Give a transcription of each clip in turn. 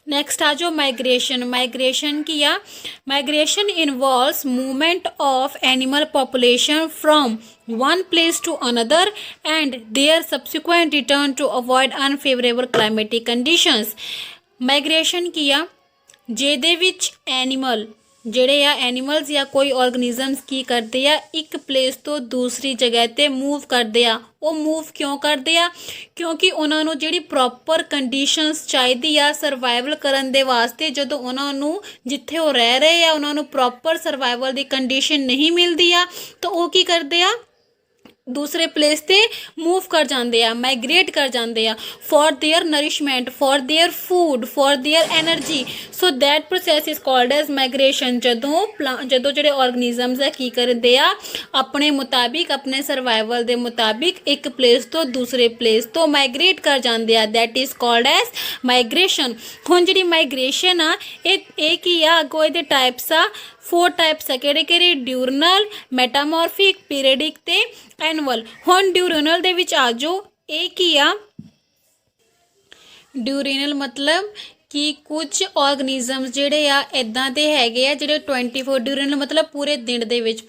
Next आ जाओ migration. Migration किया, migration involves movement of animal population from one place to another and their subsequent return to avoid unfavorable climatic conditions। Migration किया ਜਿਹਦੇ ਵਿੱਚ animal ਜਿਹੜੇ ਆ animals ਜਾਂ ਕੋਈ ਆਰਗੇਨਿਜ਼ਮਸ ਕੀ ਕਰਦੇ ਆ, ਇੱਕ ਪਲੇਸ ਤੋਂ ਦੂਸਰੀ ਜਗ੍ਹਾ 'ਤੇ ਮੂਵ ਕਰਦੇ ਆ। ਉਹ ਮੂਵ ਕਿਉਂ ਕਰਦੇ ਆ? ਕਿਉਂਕਿ ਉਹਨਾਂ ਨੂੰ ਜਿਹੜੀ ਪ੍ਰੋਪਰ ਕੰਡੀਸ਼ਨਸ ਚਾਹੀਦੀ ਆ ਸਰਵਾਈਵਲ ਕਰਨ ਦੇ ਵਾਸਤੇ। ਜਦੋਂ ਉਹਨਾਂ ਨੂੰ ਜਿੱਥੇ ਉਹ ਰਹਿ ਰਹੇ ਆ ਉਹਨਾਂ ਨੂੰ ਪ੍ਰੋਪਰ ਸਰਵਾਈਵਲ ਦੀ ਕੰਡੀਸ਼ਨ ਨਹੀਂ ਮਿਲਦੀ ਆ ਤਾਂ ਉਹ ਕੀ ਕਰਦੇ ਆ, दूसरे प्लेस ते मूव कर जाते हैं, माइग्रेट कर जाते हैं for their nourishment, for their food, for their energy. So that process is called as migration. जदों जो ऑर्गेनिजम्स है की करते हैं अपने मुताबिक, अपने सर्वाइवल के मुताबिक एक प्लेस तो दूसरे प्लेस तो माइग्रेट कर जाते हैं, that is called as migration. हुण जी माइग्रेशन आ ये की आ अगों ये टाइप्स आ, 4 टाइप्स है किहड़े ड्यूरनल, मैटामॉर्फिक, पीरियडिक ते एनुअल। हुण ड्यूरनल दे विच आ जाओ, ये की आ ड्यूरनल मतलब कि कुछ ऑर्गेनिजम्स जिहड़े आ इदां दे हैगे आ जिहड़े 24 ड्यूरनल मतलब पूरे दिन दे विच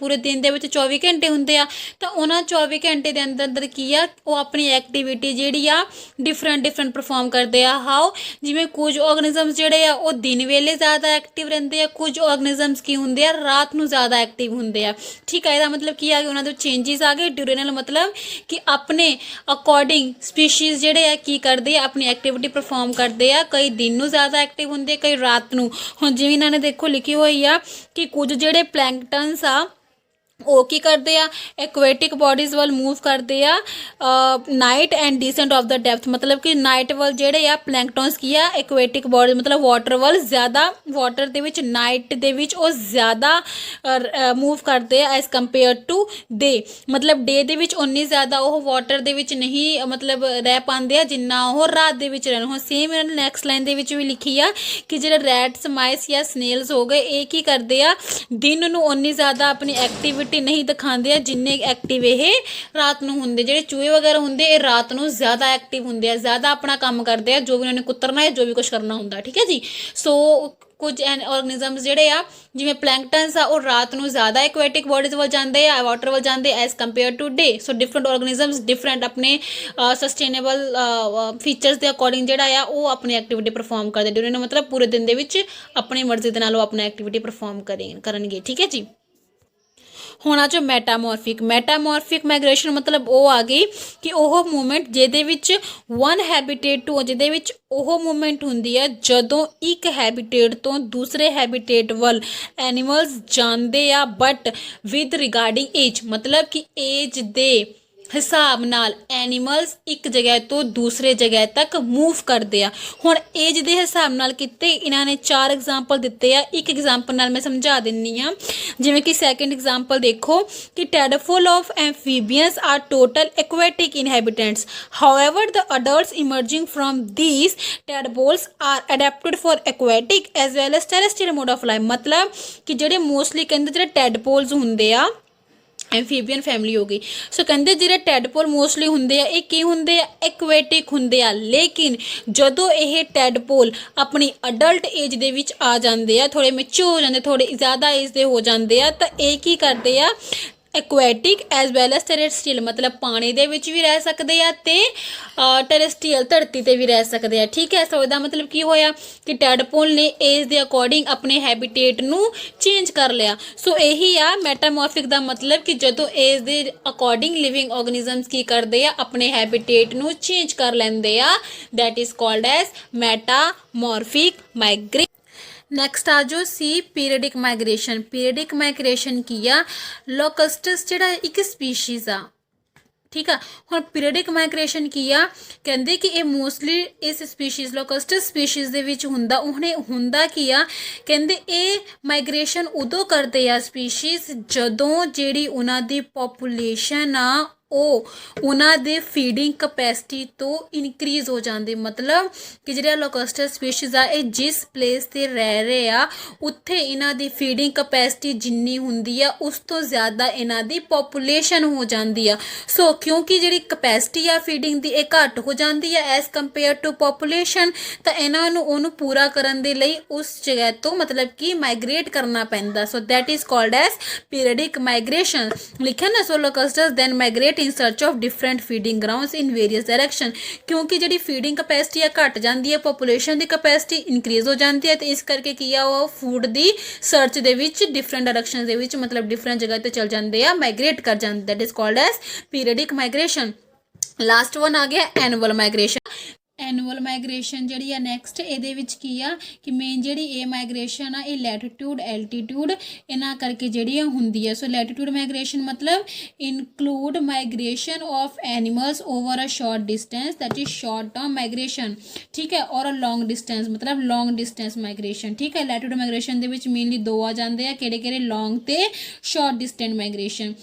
24 घंटे हुंदे आ। तां उन्हां 24 घंटे दे अंदर की आ वो अपनी एक्टिविटी जिहड़ी आ डिफरेंट परफॉर्म करदे आ। हाउ जिवें कुछ ऑर्गेनिजम्स जिहड़े आ वो दिन वेले ज़्यादा एक्टिव रहिंदे आ, कुछ ऑर्गेनिजम्स की हुंदे आ रात नूं ज़्यादा एक्टिव हुंदे आ। ठीक है, इहदा मतलब की आ गया उन्हां दे चेंजिस आ गए। ड्यूरनल मतलब कि अपने अकॉर्डिंग स्पीशीज़ जिहड़े आ की करदे आ अपनी एक्टिविटी परफॉर्म करदे आ, कई दिन नूं ज़्यादा एक्टिव होंगे कई रात नूं। हुण जिवें इन्हां ने देखो लिखी हुई आ कि कुछ जिहड़े प्लैंकटन्स आ वो की करते हैं एक्वेटिक बॉडीज़ वाल मूव करते हैं night and descent of the depth. मतलब कि नाइट वाल जेड़े आ प्लैंकटन्स की आ एक्वेटिक बॉडी मतलब वाटर वाल ज़्यादा water they which night they विच वो ज़्यादा मूव करते हैं एज़ कंपेयर टू डे। मतलब डे दे विच उन्नी ज़्यादा वो वाटर दे विच नहीं मतलब रह पाते हैं जिन्ना वो रात दे विच रहन। हुण सेम इन्होंने नैक्सट लाइन दे विच भी लिखी आ कि जेह्ड़े रैट्स माइस या स्नेल्स हो गए ये की करते हैं दिन नूं उन्नी ज़्यादा अपनी एक्टिविटी नहीं दिखाते जिन्ने एक्टिव ये रात नूं हुंदे। जिहड़े चूहे वगैरह हुंदे ये रात नूं ज़्यादा एक्टिव हुंदे, ज़्यादा अपना काम करते हैं जो भी उन्होंने कुतरना है जो भी कुछ करना हुंदा। ठीक है जी। सो कुछ ऑर्गेनिजम्स जिहड़े आ जिवें प्लैंकटन्स आ वो रात नूं ज़्यादा एक्वेटिक बॉडीज़ वाल जांदे आ, वाटर वाल जांदे as compare to day. So different organisms different अपने सस्टेनेबल फीचर्स के अकॉर्डिंग जिहड़ा आ वो अपनी एक्टिविटी परफॉर्म करदे। ड्यूरिंग मतलब पूरे दिन दे विच अपनी मर्जी दे नाल अपनी एक्टिविटी परफॉर्म करनगे। ठीक है जी। होना जो मैटामॉर्फिक माइग्रेशन मतलब वो आ गई कि वह मूवमेंट जिहदे विच वन हैबिटेट टू जिहदे विच वह मूवमेंट हुंदी है जदों एक हैबिटेट तो दूसरे हैबिटेट वल एनिमल्स जांदे आ बट विद रिगार्डिंग एज। मतलब कि एज दे हिसाब नाल एनिमल्स एक जगह तो दूसरे जगह तक मूव करते हैं। हुण एज दे हिसाब नाल किते इन्हां ने 4 एग्जाम्पल दिते आ। एक एग्जाम्पल नाल मैं समझा दिन्नी आ। जिवें कि सैकेंड एग्जाम्पल देखो कि tadpole of amphibians are total aquatic inhabitants, however the adults emerging from these tadpoles are adapted for aquatic as well as terrestrial mode of life. मतलब कि जिहड़े मोस्टली कहंदे जिहड़े टैडपोल्स हुंदे आ एम्फीबियन फैमिली हो गई। सो कहते जिहड़े टैडपोल मोस्टली होंगे ये की होंगे एक्वेटिक होंगे आ, लेकिन जदों ये टैडपोल अपनी अडल्ट एज दे विच आ जाते हैं, थोड़े मैच्योर हो जाते, थोड़े ज़्यादा एज दे हो जाते हैं तो ये की करते हैं aquatic as well as terrestrial मतलब पानी दे विच भी रह सकते हैं ते टेरेस्ट्रियल धरती ते भी रह सकते हैं। ठीक है। सो इसदा मतलब की होया कि टैडपोल ने एज दे अकॉर्डिंग अपने हैबिटेट नूं चेंज कर लिया। सो यही आ मैटामॉर्फिक दा मतलब कि जदों एज दे अकॉर्डिंग लिविंग ऑर्गेनिजम्स की करते हैं अपने हैबिटेट नूं चेंज कर लैंदे आ, that is called as metamorphic migration. Next आ जाओ सी पीरियडिक माइग्रेशन। पीरियडिक माइग्रेशन की आ लोकस्टस जिहड़ा एक स्पीशीज़ आ। ठीक है। हुण पीरियडिक माइग्रेशन की आ कहंदे कि ये मोस्टली इस स्पीशीज़ लोकस्टस स्पीशीज़ दे विच हुंदा। उहने हुंदा की आ कहंदे ये माइग्रेशन उदों करदे आ स्पीशीज़ जदों जिहड़ी उन्हां दी पॉपुलेशन आ ਉਹ ਉਹਨਾਂ ਦੇ ਫੀਡਿੰਗ ਕਪੈਸਿਟੀ ਤੋਂ ਇਨਕਰੀਜ਼ ਹੋ ਜਾਂਦੀ। ਮਤਲਬ ਕਿ ਜਿਹੜੇ ਲੋਕਸਟਰ ਸਪੀਸ਼ੀਜ਼ ਆ ਇਹ ਜਿਸ ਪਲੇਸ 'ਤੇ ਰਹਿ ਰਹੇ ਆ ਉੱਥੇ ਇਹਨਾਂ ਦੀ ਫੀਡਿੰਗ ਕਪੈਸਿਟੀ ਜਿੰਨੀ ਹੁੰਦੀ ਆ ਉਸ ਤੋਂ ਜ਼ਿਆਦਾ ਇਹਨਾਂ ਦੀ ਪੋਪੂਲੇਸ਼ਨ ਹੋ ਜਾਂਦੀ ਆ। ਸੋ ਕਿਉਂਕਿ ਜਿਹੜੀ ਕਪੈਸਿਟੀ ਆ ਫੀਡਿੰਗ ਦੀ ਇਹ ਘੱਟ ਹੋ ਜਾਂਦੀ ਆ ਐਜ਼ ਕੰਪੇਅਰ ਟੂ ਪੋਪੂਲੇਸ਼ਨ, ਤਾਂ ਇਹਨਾਂ ਨੂੰ ਉਹਨੂੰ ਪੂਰਾ ਕਰਨ ਦੇ ਲਈ ਉਸ ਜਗ੍ਹਾ ਤੋਂ ਮਤਲਬ ਕਿ ਮਾਈਗ੍ਰੇਟ ਕਰਨਾ ਪੈਂਦਾ। So that is called as periodic migration. ਲਿਖਿਆ ਨਾ, so locusts then migrate in search of different feeding grounds in various direction। ਕਿਉਂਕਿ ਜਿਹੜੀ ਫੀਡਿੰਗ ਕਪੈਸਿਟੀ ਆ ਘਟ ਜਾਂਦੀ ਹੈ, ਪੋਪੂਲੇਸ਼ਨ ਦੀ ਕਪੈਸਿਟੀ ਇਨਕਰੀਜ਼ ਹੋ ਜਾਂਦੀ ਹੈ, ਤੇ ਇਸ ਕਰਕੇ ਕੀ ਆ ਉਹ ਫੂਡ ਦੀ ਸਰਚ ਦੇ ਵਿੱਚ ਡਿਫਰੈਂਟ ਡਾਇਰੈਕਸ਼ਨ ਦੇ ਵਿੱਚ ਮਤਲਬ ਡਿਫਰੈਂਟ ਜਗ੍ਹਾ ਤੇ ਚਲ ਜਾਂਦੇ ਆ, ਮਾਈਗ੍ਰੇਟ ਕਰ ਜਾਂਦੇ। That is called as periodic migration. Last one ਆ ਗਿਆ ਐਨੂਅਲ ਮਾਈਗ੍ਰੇਸ਼ਨ। ਐਨੂਅਲ ਮਾਈਗ੍ਰੇਸ਼ਨ ਜਿਹੜੀ ਆ ਨੈਕਸਟ ਇਹਦੇ ਵਿੱਚ ਕੀ ਆ ਕਿ ਮੇਨ ਜਿਹੜੀ ਇਹ ਮਾਈਗ੍ਰੇਸ਼ਨ ਆ ਇਹ ਲੈਟੀਟਿਊਡ ਐਲਟੀਟਿਊਡ ਇਹਨਾਂ ਕਰਕੇ ਜਿਹੜੀ ਆ ਹੁੰਦੀ ਆ। ਸੋ ਲੈਟੀਟਿਊਡ ਮਾਈਗ੍ਰੇਸ਼ਨ ਮਤਲਬ include migration of animals over a short distance, that is short term migration, ਠੀਕ ਹੈ, ਔਰ ਅ ਲੌਂਗ ਡਿਸਟੈਂਸ ਮਤਲਬ ਲੌਂਗ ਡਿਸਟੈਂਸ ਮਾਈਗ੍ਰੇਸ਼ਨ, ਠੀਕ ਹੈ। ਲੈਟੀਟਿਊਡ ਮਾਈਗ੍ਰੇਸ਼ਨ ਦੇ ਵਿੱਚ ਮੇਨਲੀ ਦੋ ਆ ਜਾਂਦੇ ਆ, ਕਿਹੜੇ ਕਿਹੜੇ, ਲੌਂਗ ਤੇ ਸ਼ਾਰਟ ਡਿਸਟੈਂਸ ਮਾਈਗ੍ਰੇਸ਼ਨ।